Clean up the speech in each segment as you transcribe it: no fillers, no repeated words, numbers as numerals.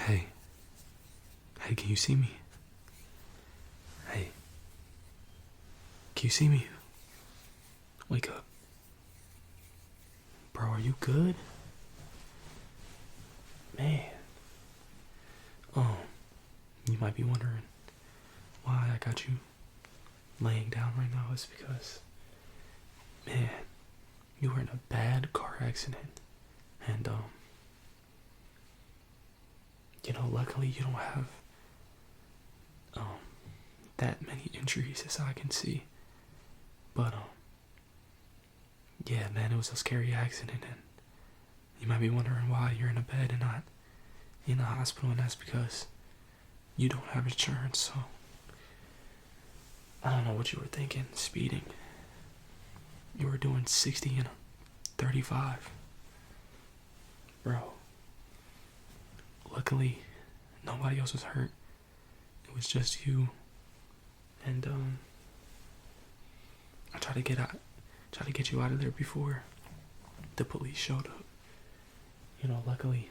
Hey. Hey, can you see me? Hey. Can you see me? Wake up. Bro, are you good? Man. You might be wondering why I got you laying down right now. It's because, man, you were in a bad car accident. And, luckily you don't have, that many injuries as I can see. But, yeah, man, it was a scary accident, and you might be wondering why you're in a bed and not in the hospital, and that's because you don't have insurance. So I don't know what you were thinking, speeding. You were doing 60 and 35. Bro, luckily nobody else was hurt. It was just you. And I tried to get you out of there before the police showed up. Luckily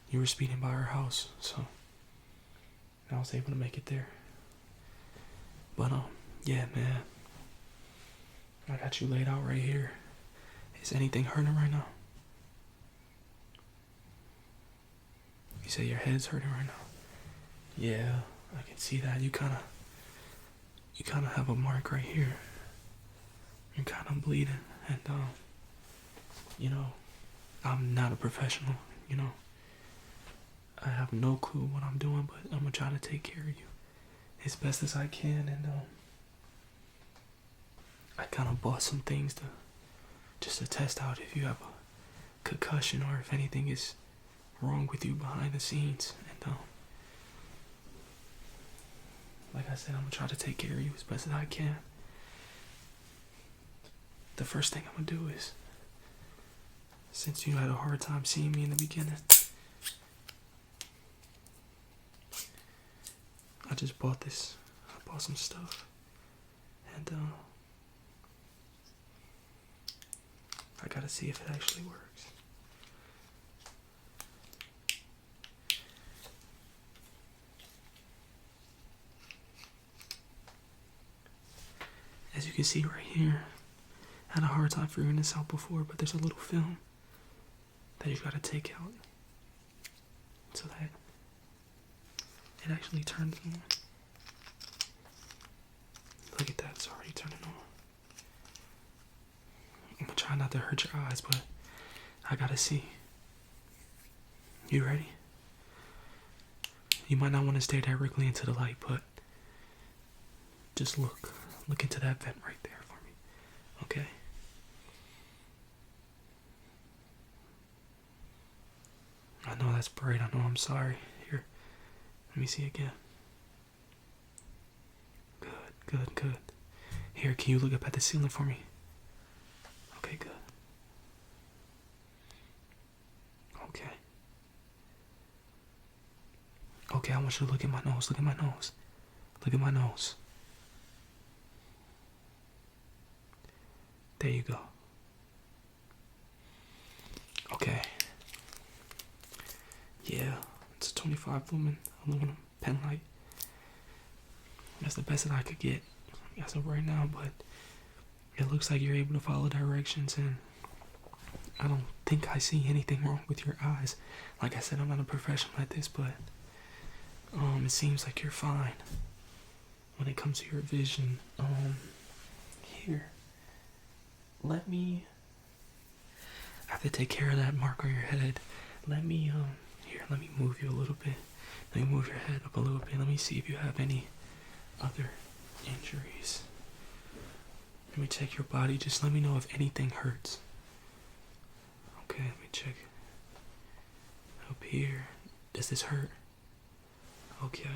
you were speeding by our house, so I was able to make it there. But yeah, man, I got you laid out right here. Is anything hurting right now? You say your head's hurting right now? Yeah, I can see that. You kind of have a mark right here. You're kind of bleeding, and I'm not a professional. I have no clue what I'm doing, but I'm gonna try to take care of you as best as I can. And I kind of bought some things to test out if you have a concussion or if anything is wrong with you behind the scenes. And like I said, I'm gonna try to take care of you as best as I can. The first thing I'm gonna do is, since you had a hard time seeing me in the beginning, I just bought this. I bought some stuff, and I gotta see if it actually works. As you can see right here, I had a hard time figuring this out before, but there's a little film that you gotta take out so that it actually turns on. Look at that, it's already turning on. I'm gonna try not to hurt your eyes, but I gotta see. You ready? You might not want to stare directly into the light, but just look into that vent right there for me, okay? I know that's bright, I know, I'm sorry. Here, let me see again. Good. Here, can you look up at the ceiling for me? Okay, good. Okay, I want you to look at my nose. Look at my nose. There you go. Okay. Yeah, it's a 25 lumen aluminum pen light. That's the best that I could get as of right now, but it looks like you're able to follow directions, and I don't think I see anything wrong with your eyes. Like I said, I'm not a professional at this, but it seems like you're fine when it comes to your vision. Here, I have to take care of that mark on your head. Let me move you a little bit. Let me move your head up a little bit. Let me see if you have any other injuries. Let me check your body. Just let me know if anything hurts. Okay, let me check up here. Does this hurt? Okay.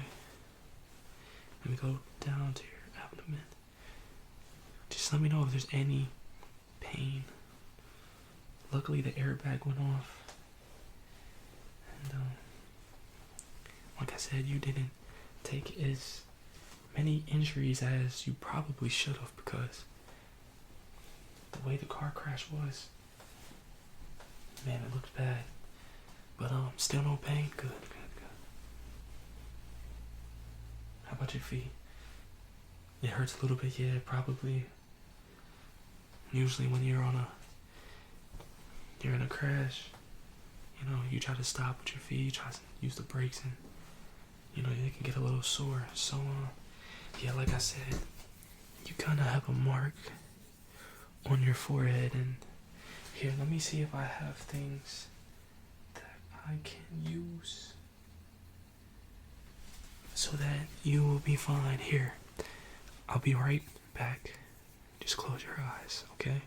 Let me go down to your abdomen. Just let me know if there's any pain. Luckily the airbag went off. And like I said, you didn't take as many injuries as you probably should have, because the way the car crash was, man, it looked bad. But still no pain. Good, good, good. How about your feet? It hurts a little bit, yeah, probably. Usually when you're in a crash, you know, you try to stop with your feet, you try to use the brakes, and you know, they can get a little sore. So yeah, like I said, you kind of have a mark on your forehead. And here, let me see if I have things that I can use so that you will be fine. Here, I'll be right back. Just close your eyes, okay?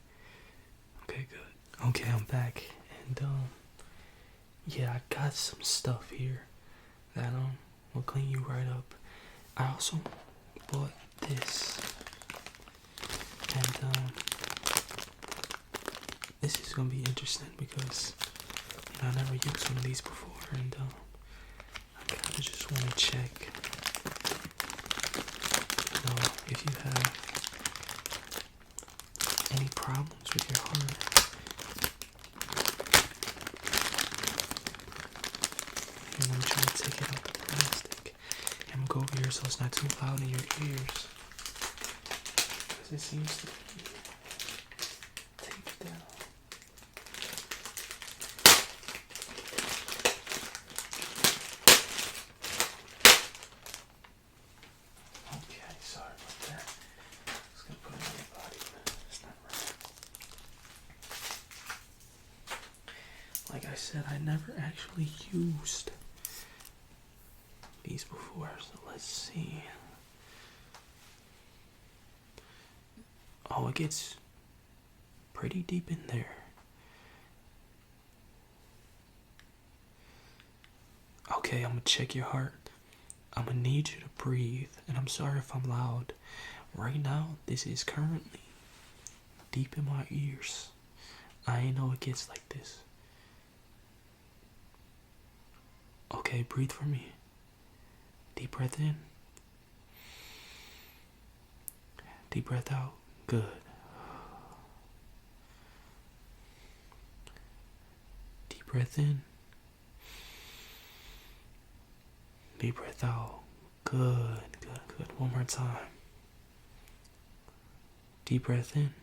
Okay, good. Okay, I'm back. And yeah, I got some stuff here that will clean you right up. I also bought this, and this is gonna be interesting because, you know, I never used one of these before, and I kind of just want to check, you know, if you have any problems with your heart. Here, let me try to take it out the plastic. I'm gonna go over here so it's not too loud in your ears, because it seems to be taped down. Okay, sorry about that. Just gonna put it on your body, but it's not right. Like I said, I never actually used these before, so let's see. Oh, it gets pretty deep in there. Okay, I'm gonna check your heart. I'm gonna need you to breathe, and I'm sorry if I'm loud. Right now, this is currently deep in my ears. I ain't know it gets like this. Okay, breathe for me. Deep breath in. Deep breath out. Good. Deep breath in. Deep breath out. Good, good, good. One more time. Deep breath in.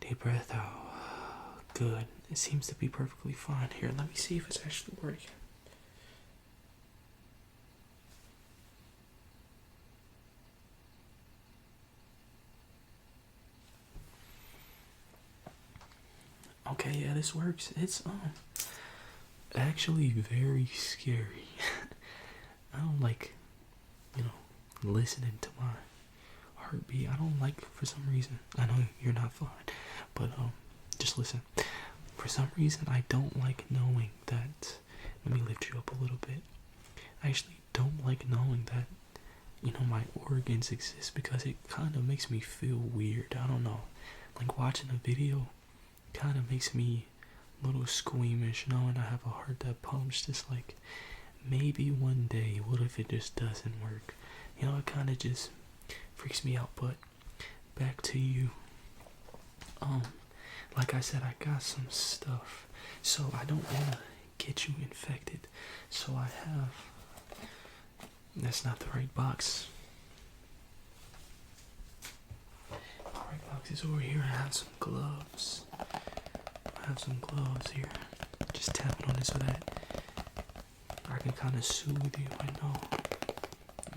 Deep breath out. Good. It seems to be perfectly fine. Here, let me see if it's actually working. Okay, yeah, this works. It's actually very scary. I don't like, you know, listening to my heartbeat. I don't like, for some reason. I know you're not fine, but just listen. For some reason, I don't like knowing that. Let me lift you up a little bit. I actually don't like knowing that, you know, my organs exist, because it kind of makes me feel weird. I don't know. Like watching a video kind of makes me a little squeamish, knowing I have a heart that pumps. Just like, maybe one day, what if it just doesn't work? You know, it kind of just freaks me out. But back to you. Like I said, I got some stuff, so I don't want to get you infected. So I have, that's not the right box. The right box is over here. I have some gloves. I have some gloves here. Just tapping on it so that I can kind of soothe you. I know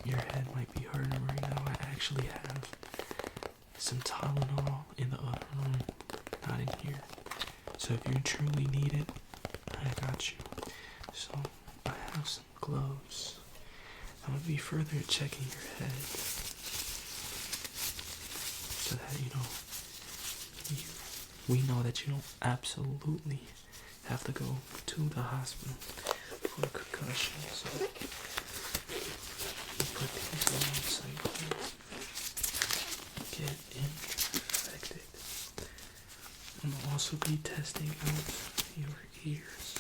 your head might be hurting right now. I actually have some Tylenol in the other room, not in here. So if you truly need it, I got you. So I have some gloves. I'm gonna be further checking your head, so that we know that you don't absolutely have to go to the hospital for a concussion. So you put these on so you don't get infected. I'm gonna also be testing out your ears.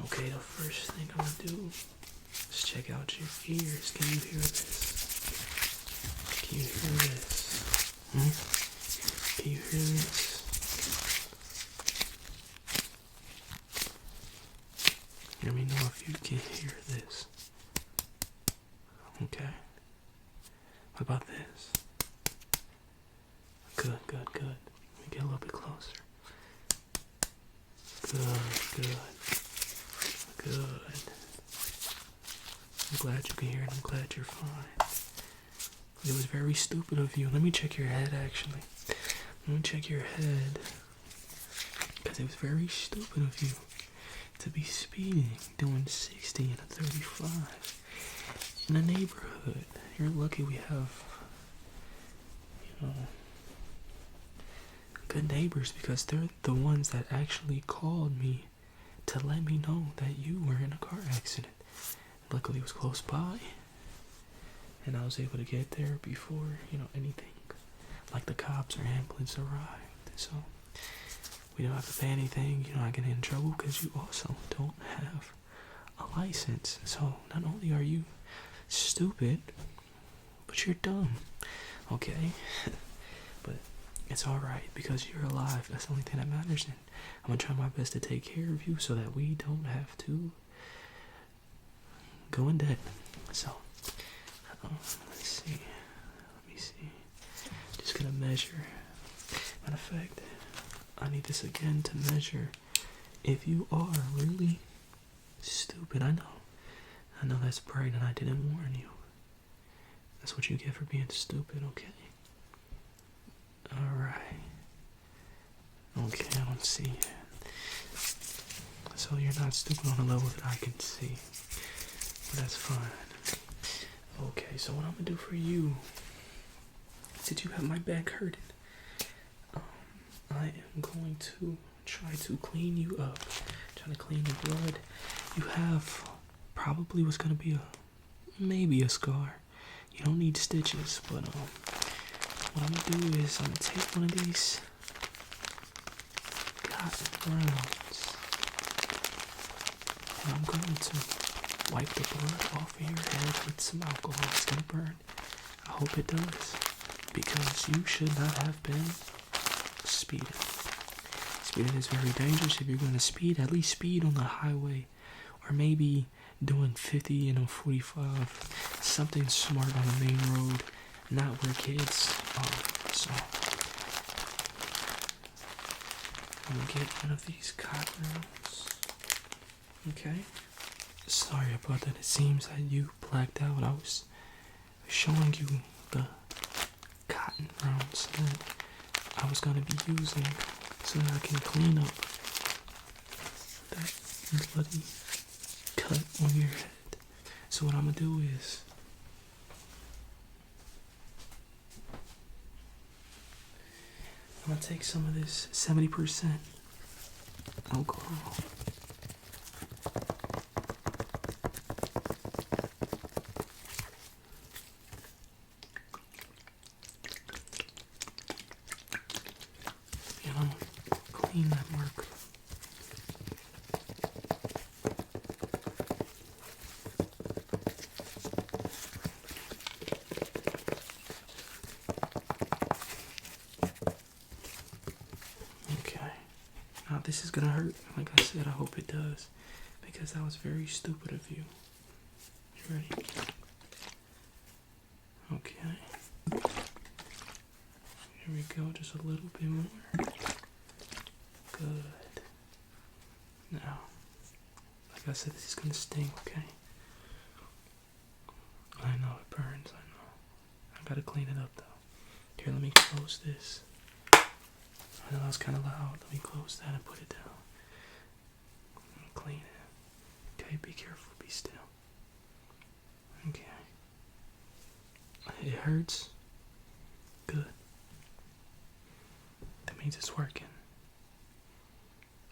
Okay, the first thing I'm gonna do is check out your ears. Can you hear this? you hear this? Can you hear this? Let me know if you can hear this. Okay. What about this? Good, good, good. Let me get a little bit closer. Good, good, good. I'm glad you can hear it. I'm glad you're fine. It was very stupid of you. Let me check your head, actually. Let me check your head. Because it was very stupid of you to be speeding, doing 60 and a 35 in a neighborhood. You're lucky we have, good neighbors, because they're the ones that actually called me to let me know that you were in a car accident. Luckily it was close by, and I was able to get there before, anything like the cops or ambulance arrived. So we don't have to pay anything. You're not getting in trouble because you also don't have a license. So not only are you stupid, but you're dumb. Okay? But it's alright because you're alive. That's the only thing that matters. And I'm gonna try my best to take care of you so that we don't have to go in debt. So, let's see. Let me see. Just gonna measure. Matter of fact, I need this again to measure if you are really stupid. I know that's bright and I didn't warn you. That's what you get for being stupid, okay? Alright. Okay, I don't see it. So you're not stupid on a level that I can see. But that's fine. Okay, so what I'm gonna do for you, since you have my back hurting, I am going to try to clean you up. Trying to clean the blood. You have probably what's gonna be maybe a scar. You don't need stitches, but what I'm gonna do is I'm gonna take one of these cotton rounds and I'm going to wipe the blood off of your head with some alcohol. It's gonna burn. I hope it does, because you should not have been speeding. Speeding is very dangerous. If you're gonna speed, at least speed on the highway, or maybe doing 50 and 45, something smart on the main road, not where kids are. So I'm gonna get one of these cotton rounds. Okay. Sorry about that. It seems that you blacked out. I was showing you the cotton rounds that I was gonna be using so that I can clean up that bloody cut on your head. So what I'm gonna do is I'm gonna take some of this 70% alcohol. And I'm gonna clean that mark. Now this is gonna hurt, like I said. I hope it does, because that was very stupid of you. You ready? Okay. Here we go, just a little bit more. Good. Now, like I said, this is gonna sting, okay? I know it burns, I know. I gotta clean it up though. Here, let me close this. I know that was kind of loud. Let me close that and put it down. Clean it. Okay, be careful. Be still. Okay. It hurts? Good. That means it's working.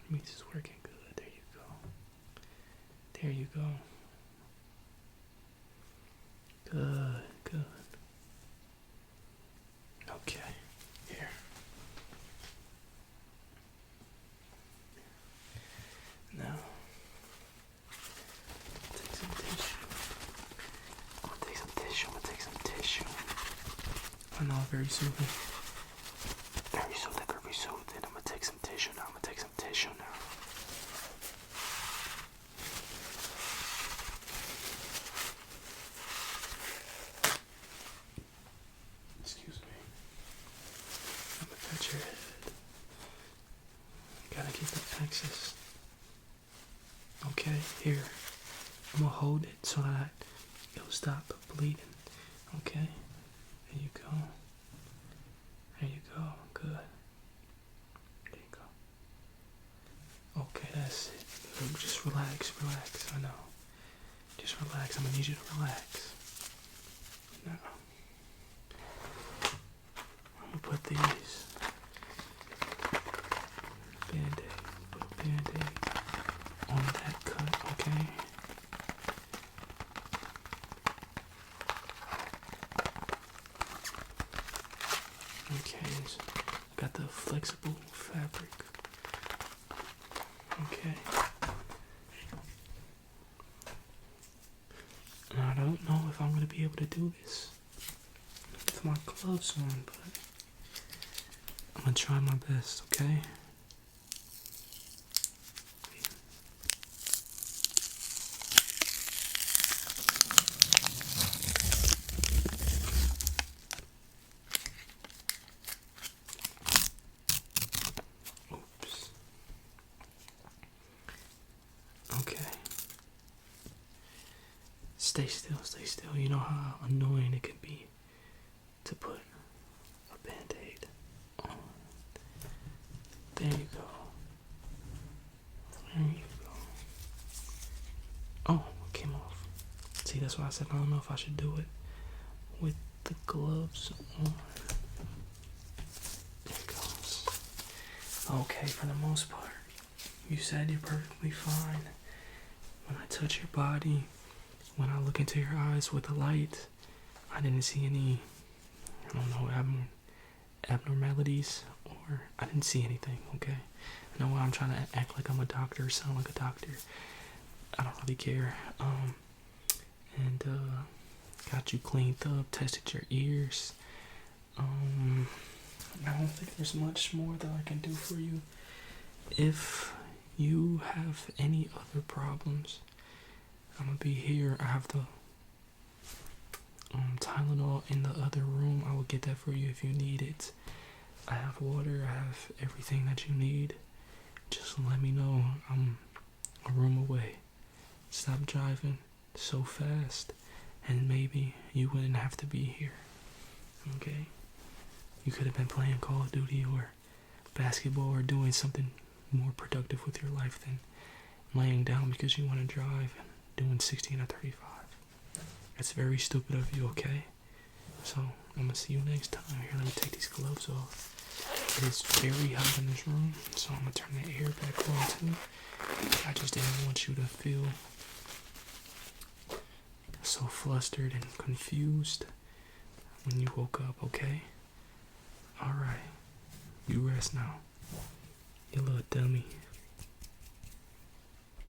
It means it's working good. There you go. There you go. Good, good. Okay. Here. Now, take some tissue. I'm gonna take some tissue. I know, very soothing. Very soothing, very soothing. I'm gonna take some tissue now. Excuse me. I'm gonna touch your head. Gotta keep the axis. Okay, here. I'm gonna hold it so that it'll stop bleeding. Okay? There you go. There you go. Good. There you go. Okay, that's it. Just relax. I know. Just relax. I'm gonna need you to relax. Now, I'm gonna put these band-aid on that cut, okay? Okay, so got the flexible fabric. Okay. I don't know if I'm gonna be able to do this with my gloves on, but I'm gonna try my best, okay? Oops. Okay. Stay still. You know how annoying it can be to put a band-aid on. There you go. Oh, it came off. See, that's why I said I don't know if I should do it with the gloves on. There it goes. Okay, for the most part, you said you're perfectly fine. When I touch your body, when I look into your eyes with the light, I didn't see any, I don't know, abnormalities, or I didn't see anything, okay? I know I'm trying to act like I'm a doctor, sound like a doctor. I don't really care. And got you cleaned up, tested your ears. I don't think there's much more that I can do for you. If you have any other problems, I'm gonna be here. I have the Tylenol in the other room. I will get that for you if you need it. I have water. I have everything that you need. Just let me know. I'm a room away. Stop driving so fast, and maybe you wouldn't have to be here. Okay? You could have been playing Call of Duty or basketball or doing something more productive with your life than laying down because you want to drive and doing 16 or 35. That's very stupid of you, okay? So, I'm going to see you next time. Here, let me take these gloves off. It is very hot in this room, so I'm going to turn the air back on too. I just didn't want you to feel so flustered and confused when you woke up, okay? Alright, you rest now. You little dummy.